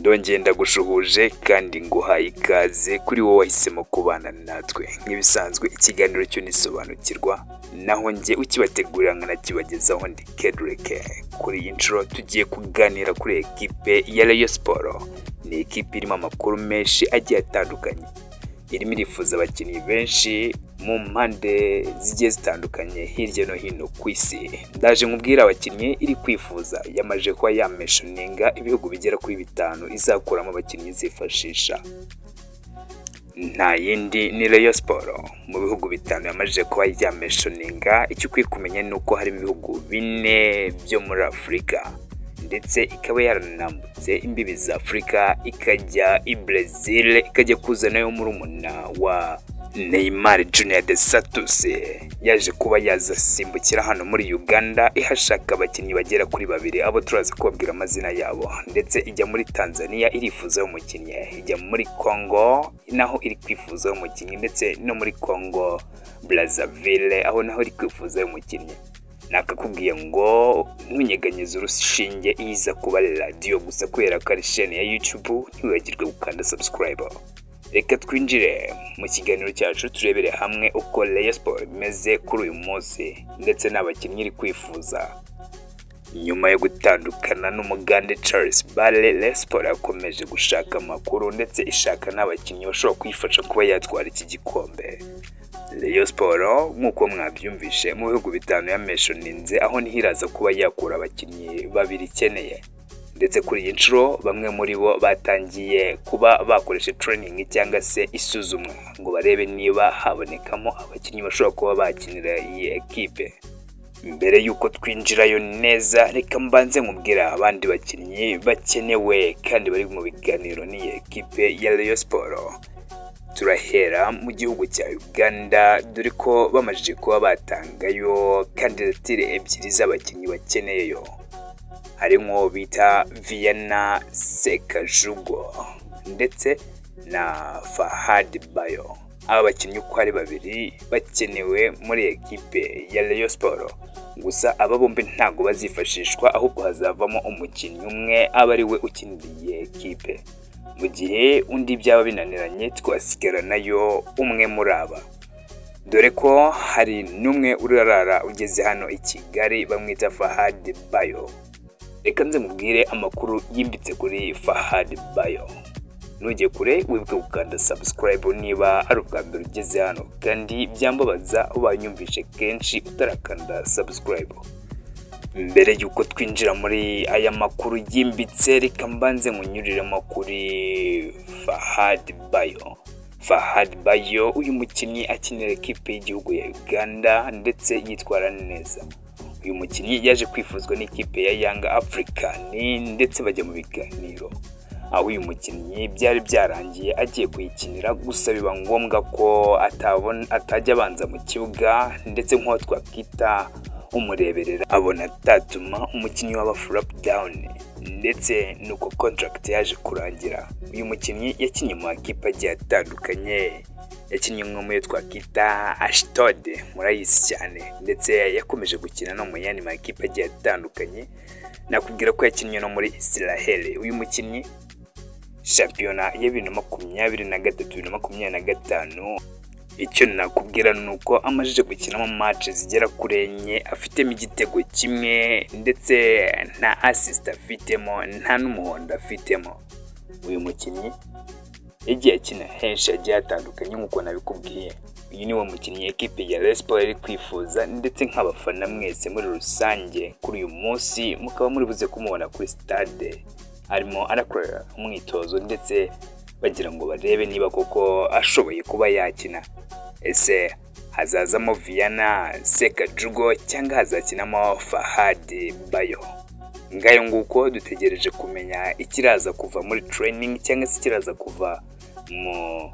ndongeye ndagushuhuje kandi nguhaye ikaze kuri wowe wahisemo kubana natwe nk'ibisanzwe ikiganiro cyo nisobanukirwa naho njye ukibategurira nkanakibagezaho ndi Kedrike. Kuri iyi nshuro tugiye kuganira kuri ekipe ya Rayon Sport. Ni ekipe irimo amakuru menshi agiye atandukanye, irimo irifuza abakinnyi benshi mu mpande zigiye zitandukanye hirya no hino ku isi. Ndaje nkubwira abakinnyi iri kwifuza, yamaje kuba yameshoninga ibihugu bigera kuri 5 izakuramo abakinnyi zifashisha. Nta yindi ni Rayon Sport. Mu bihugu 5 yamaje kuba yameshoninga, icyo ukwiye kumenya ni uko hari ibihugu 4 byo muri Afurika, ndetse ikaba yaranambutse imbibi za Afurika ikajya i Burezil, ikajya kuzana yo murumuna wa Neyimal Junior de Santos. Yaje kuba yazasimbukira hano muri Uganda ihashaka abakinnyi bagera kuri 2 abo turaza kubabwira amazina yabo, ndetse ijya muri Tanzania irifuza umukinnyi, ijya muri Congo naho iri kwifuza umukinnyi, ndetse no muri Congo Brazzaville aho naho iri kwifuza umukinnyi. Nakakubwiye ngo ntunyeganyeze urushinge iza kuba radio gusa kubera ko ari chaîne ya YouTube, ntiwibagirwe gukanda subscribe. Reka twinjire mu kiganiro cyacu turebere hamwe uko Rayon Sport imeze kuri uyu munsi, ndetse n'abakinnyi iri kwifuza. Nyuma yo gutandukana n'umugande Charles Bale, Rayon Sport yakomeje gushaka amakuru ndetse ishaka n'abakinnyi bashobora kuyifasha kuba yatwara iki gikombe. Rayon Sport nk'uko mwabyumvishe mu bihugu 5 yameshoninze, aho nihiraza kuba yakura abakinnyi 2 ikeneye, ndetse kuri iyi nshuro bamwe muri bo batangiye kuba bakoresha training cyangwa se isuzumwa ngo barebe niba habonekamo abakinnyi bashobora kuba bakinira iyi ekipe. Mbere yuko twinjirayo neza, reka mbanze nkubwira abandi bakinnyi bakenewe kandi bari mu biganiro n'iyi ekipe ya Rayon Sport. Turahera mu gihugu cya Uganda, dore ko bamajije kuba batangayo kandidatire 2 z'abakinnyi bakeneyeyo. Harimo bita Viana Sekajugo ndetse na Fahad Bayo. Aba bakinnyi uko ari 2 bakenewe muri ekipe ya Rayon Sport. Gusa aba bombi ntago bazifashishwa, ahubwo hazavamo umukinnyi umwe aba ari we ukiniriye ekipe, mu gihe undi byaba binaniranye twasigara nayo umwe muri aba. Dore ko hari n'umwe urarara ugeze hano i Kigali bamwita Fahad Bayo. Reka nze mubwire amakuru yimbitse kuri Fahad Bayo. Nujye kure wibuke gukanda subscribe niba ari ubwa mbere ugeze hano, kandi byambabaza ubanyumvishe kenshi utarakanda subscribe. Mbere yuko twinjira muri aya makuru yimbitse, reka mbanze nkunyuriremo kuri Fahad Bayo. Fahad Bayo uyu mukinnyi akinira ekipe y'igihugu ya Uganda ndetse yitwara neza. Uyu mukinnyi yaje kwifuzwa n'ikipe ya Young African ndetse bajya mu biganiro, aho uyu mukinnyi byari byarangiye agiye kuyikinira, gusa biba ngombwa ko atajya abanza mu kibuga, ndetse nk'uko twakita umureberera abona atatuma umukinnyi waba flop down, ndetse nuko contract yaje kurangira. Uyu mukinnyi yakinnye mu ekipe agiye atandukanye, yakinnye muri twakita Ashtod murayisi cyane, ndetse yakomeje gukina no mu yandi ekipe agiye atandukanye. Nakubwira ko yakinnye no muri Israel. Uyu mukinnyi shampiyona ya 2023-2025, icyo nakubwira nuko amajije gukina mu match zigera kuri 4, afitemo igitego kimwe, ndetse nta assist afitemo, nta n'umuhondo afitemo. Uyu mukinnyi yagiye akina henshi agiye atandukanye nk'uko nabikubwiye. Uyu ni wo mukinnyi ekipe ya Rayon Sport iri kwifuza, ndetse nk'abafana mwese muri rusange kuri uyu munsi mukaba muri buze kumubona kuri stade arimo arakora umwitozo, ndetse bagira ngo barebe niba koko ashoboye kuba yakina. Ese hazazamo Viana Sekajugo cyangwa hazakinamo Fahad Bayo? Ngayo nguko dutegereje kumenya ikiraza kuva muri training cyangwa se ikiraza kuva mu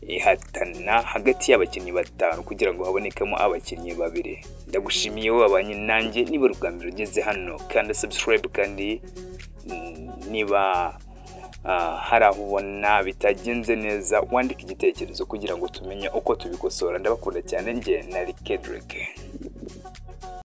ihatana hagati y'abakinnyi 5 kugira ngo habonekemo abakinnyi 2. Ndagushimiye wowe abanye nanjye, niba ubwa mbere ugeze hano kandi subscribe, kandi niba hari aho ubona bitagenze neza wandika igitekerezo kugira ngo tumenye uko tubikosora. Ndabakunda cyane, njye na Kedrike.